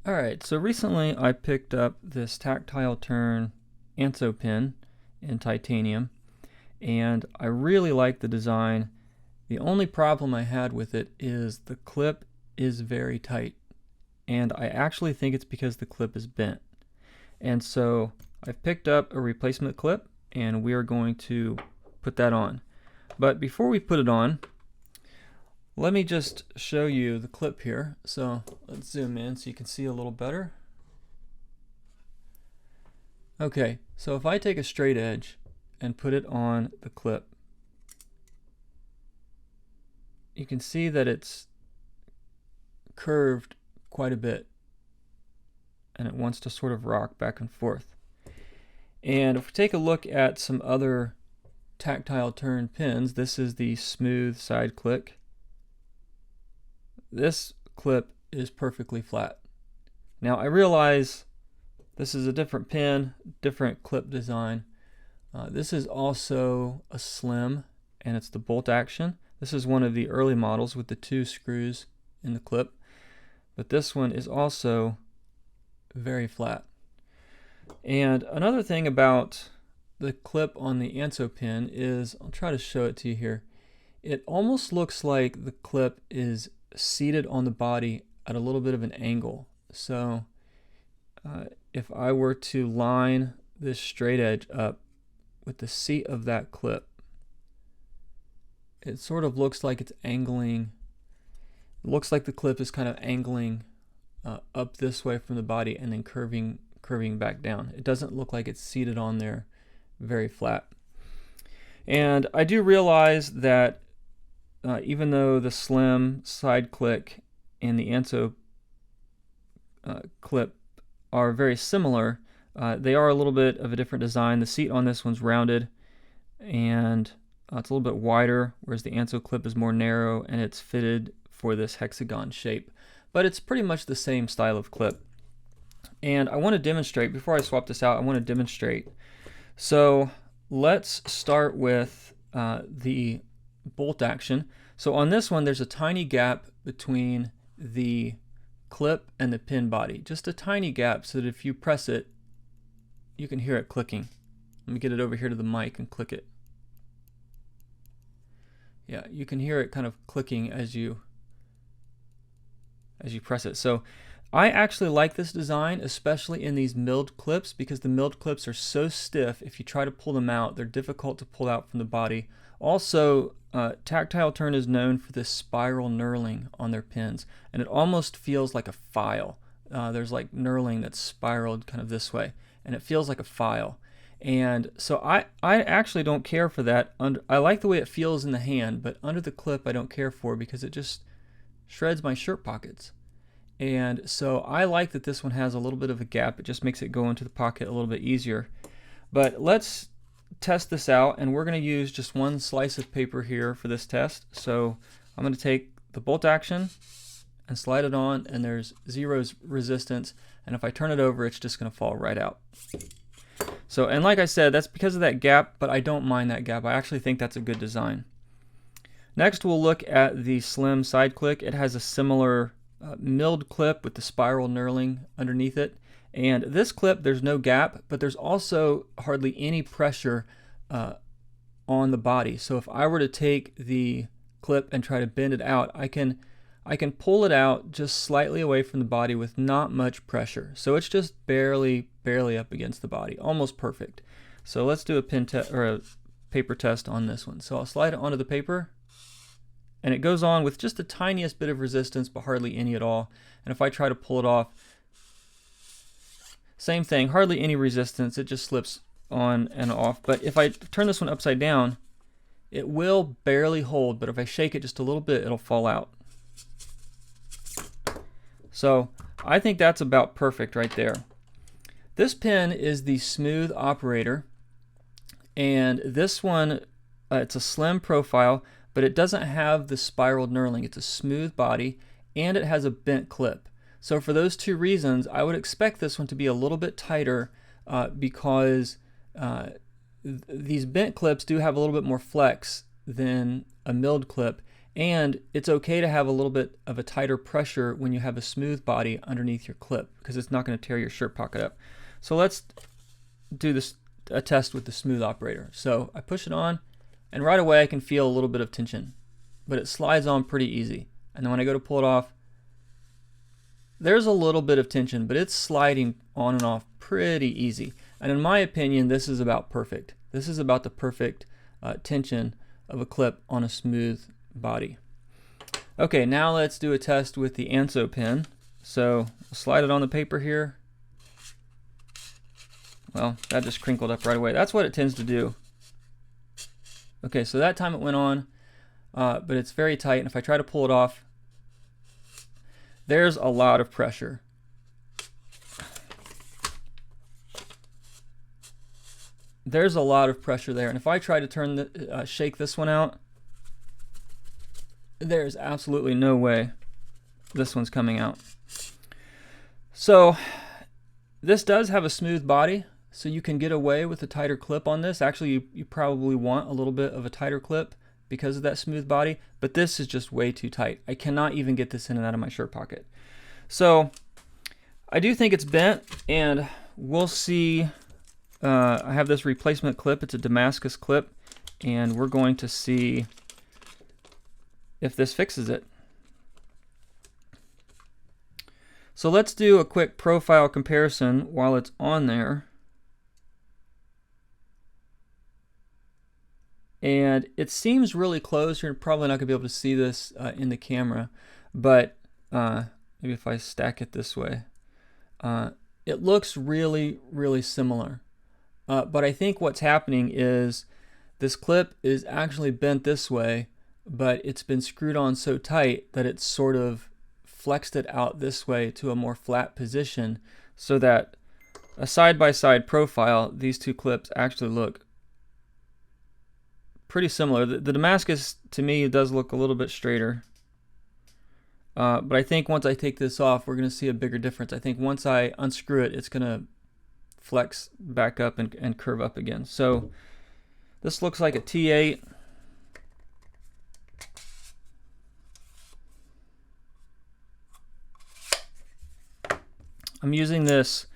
Alright, so recently I picked up this tactile turn Anso pin in titanium, and I really like the design. The only problem I had with it is the clip is very tight, and I actually think it's because the clip is bent. And so I've picked up a replacement clip, and we are going to put that on. But before we put it on, let me just show you the clip here. So let's zoom in so you can see a little better. Okay, so if I take a straight edge and put it on the clip, you can see that it's curved quite a bit, and it wants to sort of rock back and forth. And if we take a look at some other tactile turn pins, this is the smooth side click. This clip is perfectly flat. Now I realize this is a different pin, different clip design. This is also a slim, and it's the bolt action. This is one of the early models with the 2 screws in the clip, but this one is also very flat. And another thing about the clip on the Anso pin is, I'll try to show it to you here, it almost looks like the clip is seated on the body at a little bit of an angle. So if I were to line this straight edge up with the seat of that clip, it sort of looks like it's angling. It looks like the clip is kind of angling up this way from the body and then curving back down. It doesn't look like it's seated on there very flat. And I do realize that even though the slim side click and the Anso clip are very similar, they are a little bit of a different design. The seat on this one's rounded, and it's a little bit wider, whereas the Anso clip is more narrow, and it's fitted for this hexagon shape. But it's pretty much the same style of clip. And I want to demonstrate, before I swap this out, I want to demonstrate. So let's start with the bolt action. So on this one, there's a tiny gap between the clip and the pin body, just a tiny gap, so that if you press it, you can hear it clicking. Let me get it over here to the mic and click it. Yeah, you can hear it kind of clicking as you press it. So I actually like this design, especially in these milled clips, because the milled clips are so stiff. If you try to pull them out, they're difficult to pull out from the body. Also, Tactile Turn is known for this spiral knurling on their pins, and it almost feels like a file. There's like knurling that's spiraled kind of this way, and it feels like a file. And so I actually don't care for that. I like the way it feels in the hand, but under the clip I don't care for, because it just shreds my shirt pockets. And so I like that this one has a little bit of a gap. It just makes it go into the pocket a little bit easier. But let's test this out, and we're going to use just one slice of paper here for this test. So I'm going to take the bolt action and slide it on, and there's 0 resistance, and if I turn it over, it's just going to fall right out. So, and like I said, that's because of that gap, but I don't mind that gap. I actually think that's a good design. Next, we'll look at the slim side click. It has a similar milled clip with the spiral knurling underneath it. And this clip, there's no gap, but there's also hardly any pressure on the body. So if I were to take the clip and try to bend it out, I can pull it out just slightly away from the body with not much pressure. So it's just barely up against the body, almost perfect. So let's do a paper test on this one. So I'll slide it onto the paper, and it goes on with just the tiniest bit of resistance, but hardly any at all. And if I try to pull it off, same thing, hardly any resistance, it just slips on and off. But if I turn this one upside down, it will barely hold, but if I shake it just a little bit, it'll fall out. So I think that's about perfect right there. This pin is the smooth operator, and this one, it's a slim profile, but it doesn't have the spiraled knurling. It's a smooth body, and it has a bent clip. So for those 2 reasons, I would expect this one to be a little bit tighter because these bent clips do have a little bit more flex than a milled clip, And it's okay to have a little bit of a tighter pressure when you have a smooth body underneath your clip, because it's not going to tear your shirt pocket up. So let's do a test with the smooth operator. So I push it on, and right away I can feel a little bit of tension, but it slides on pretty easy. And then when I go to pull it off, there's a little bit of tension, but it's sliding on and off pretty easy. And in my opinion, this is about perfect. This is about the perfect tension of a clip on a smooth body. Okay, now let's do a test with the Anso pen. So I'll slide it on the paper here. Well, that just crinkled up right away. That's what it tends to do. Okay, so that time it went on, but it's very tight, and if I try to pull it off, there's a lot of pressure. There's a lot of pressure there, and if I try to turn shake this one out, there's absolutely no way this one's coming out. So this does have a smooth body, so you can get away with a tighter clip on this. Actually, you probably want a little bit of a tighter clip because of that smooth body, but this is just way too tight. I cannot even get this in and out of my shirt pocket. So I do think it's bent, and we'll see. I have this replacement clip. It's a Damascus clip, and we're going to see if this fixes it. So let's do a quick profile comparison while it's on there. And it seems really close. You're probably not going to be able to see this in the camera, but maybe if I stack it this way, it looks really, really similar. But I think what's happening is this clip is actually bent this way, but it's been screwed on so tight that it's sort of flexed it out this way to a more flat position, so that a side-by-side profile, these two clips actually look pretty similar. The Damascus, to me, does look a little bit straighter. But I think once I take this off, we're going to see a bigger difference. I think once I unscrew it, it's going to flex back up and curve up again. So this looks like a T8. I'm using this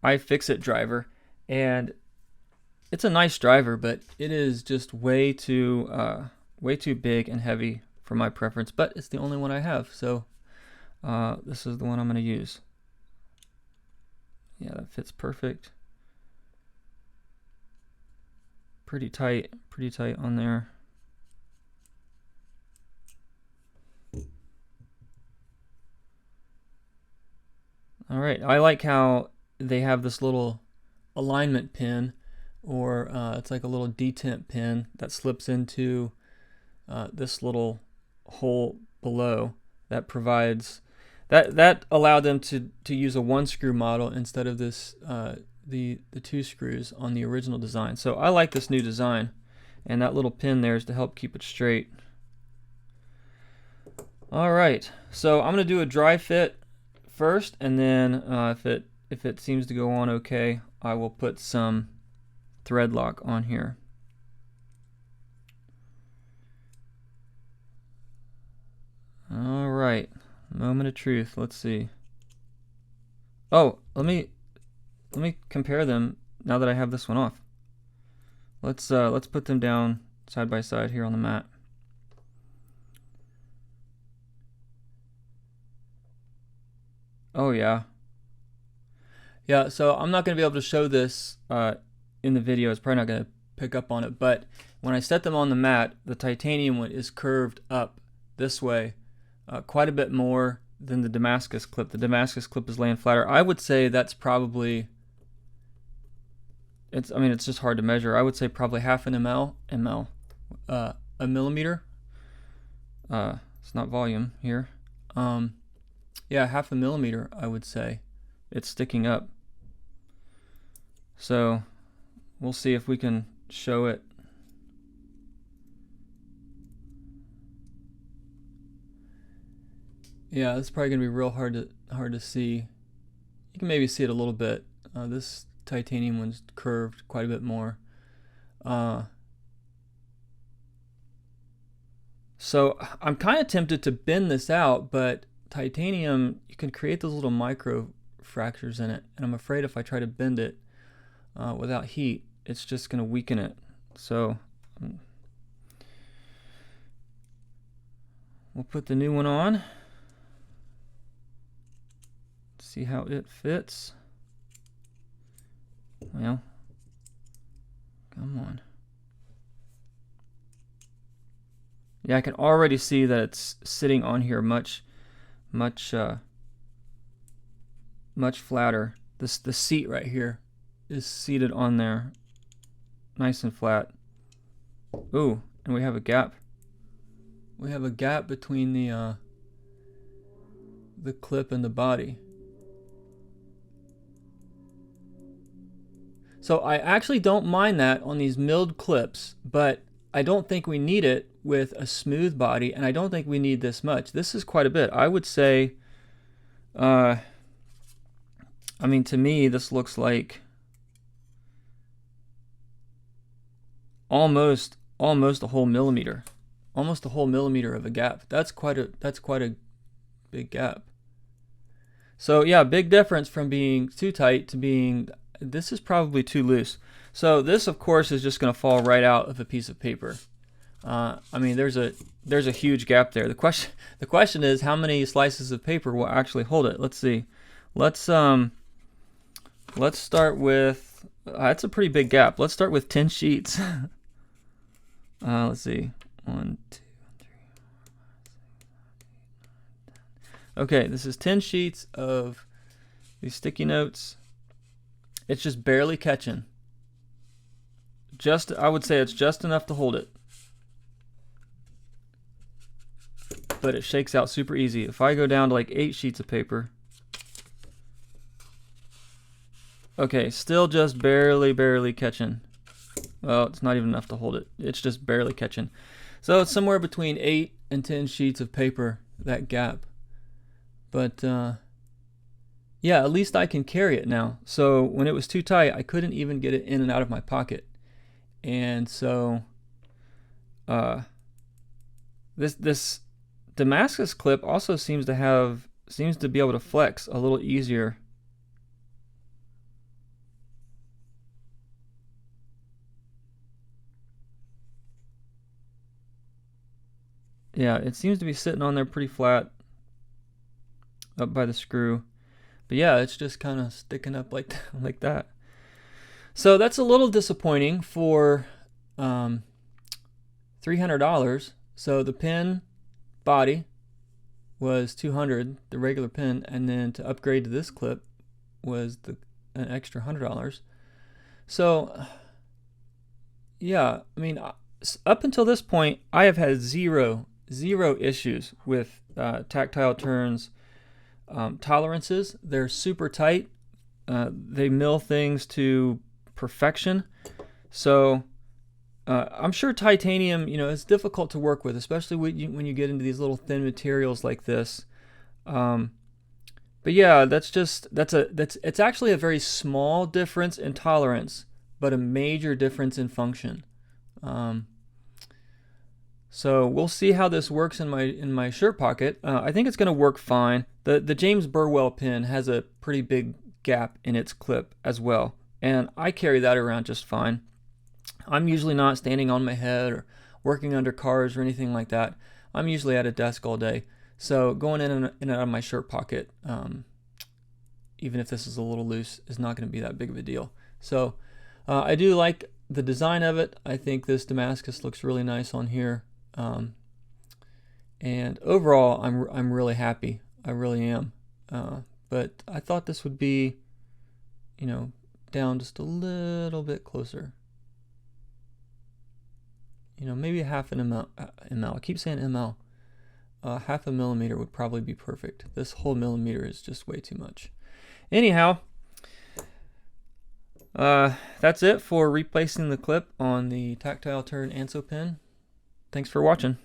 iFixit driver, and it's a nice driver, but it is just way too big and heavy for my preference. But it's the only one I have, so this is the one I'm going to use. Yeah, that fits perfect. Pretty tight on there. All right, I like how they have this little alignment pin, or it's like a little detent pin that slips into this little hole below. That provides that allowed them to use a 1-screw model instead of this the 2 screws on the original design. So I like this new design, and that little pin there is to help keep it straight. All right, so I'm going to do a dry fit first, and then if it seems to go on okay, I will put some thread lock on here. All right, moment of truth. Let's see. Oh, let me compare them now that I have this one off. Let's put them down side by side here on the mat. Oh yeah. Yeah, so I'm not going to be able to show this in the video. It's probably not going to pick up on it, but when I set them on the mat, the titanium one is curved up this way quite a bit more than the Damascus clip. The Damascus clip is laying flatter. I would say that's probably, I mean, it's just hard to measure. I would say probably half an a millimeter. It's not volume here. Yeah, half a millimeter, I would say. It's sticking up. So we'll see if we can show it. Yeah, it's probably gonna be real hard to see. You can maybe see it a little bit. This titanium one's curved quite a bit more. So I'm kind of tempted to bend this out, but titanium, you can create those little micro fractures in it, and I'm afraid if I try to bend it without heat, it's just going to weaken it. So we'll put the new one on, see how it fits. Well, come on. Yeah, I can already see that it's sitting on here much flatter. The seat right here is seated on there, nice and flat. Ooh, and we have a gap. We have a gap between the clip and the body. So I actually don't mind that on these milled clips, but I don't think we need it with a smooth body, and I don't think we need this much. This is quite a bit. I would say, I mean, to me, this looks like almost a whole millimeter. Almost a whole millimeter of a gap. That's quite a big gap. So yeah, big difference from being too tight to being, this is probably too loose. So this, of course, is just going to fall right out of a piece of paper. I mean, there's a huge gap there. The question is, how many slices of paper will actually hold it? Let's see. Let's start with, that's a pretty big gap. Let's start with 10 sheets. Let's see. 1, 2, 3, 4, 5, 6, 7, 8, 9, 10. Okay, this is 10 sheets of these sticky notes. It's just barely catching. I would say it's just enough to hold it. But it shakes out super easy. If I go down to like 8 sheets of paper. Okay, still just barely catching. Well, it's not even enough to hold it. It's just barely catching. So it's somewhere between 8 and 10 sheets of paper, that gap. But yeah, at least I can carry it now. So when it was too tight, I couldn't even get it in and out of my pocket. And so this Damascus clip also seems to be able to flex a little easier. Yeah, it seems to be sitting on there pretty flat up by the screw. But yeah, it's just kind of sticking up like that. So that's a little disappointing for $300. So the pin body was $200, the regular pin, and then to upgrade to this clip was an extra $100. So yeah, I mean, up until this point, I have had zero issues with Tactile turns tolerances. They're super tight. They mill things to perfection. So I'm sure titanium, is difficult to work with, especially when you get into these little thin materials like this. But yeah, it's actually a very small difference in tolerance, but a major difference in function. So we'll see how this works in my shirt pocket. I think it's going to work fine. The James Burwell pin has a pretty big gap in its clip as well, and I carry that around just fine. I'm usually not standing on my head or working under cars or anything like that. I'm usually at a desk all day, so going in and out of my shirt pocket, even if this is a little loose, is not going to be that big of a deal. So I do like the design of it. I think this Damascus looks really nice on here. And overall, I'm really happy. I really am. But I thought this would be, down just a little bit closer. Maybe half an ml. I keep saying ml. Half a millimeter would probably be perfect. This whole millimeter is just way too much. Anyhow, that's it for replacing the clip on the Tactile turn Anso pen. Thanks for watching.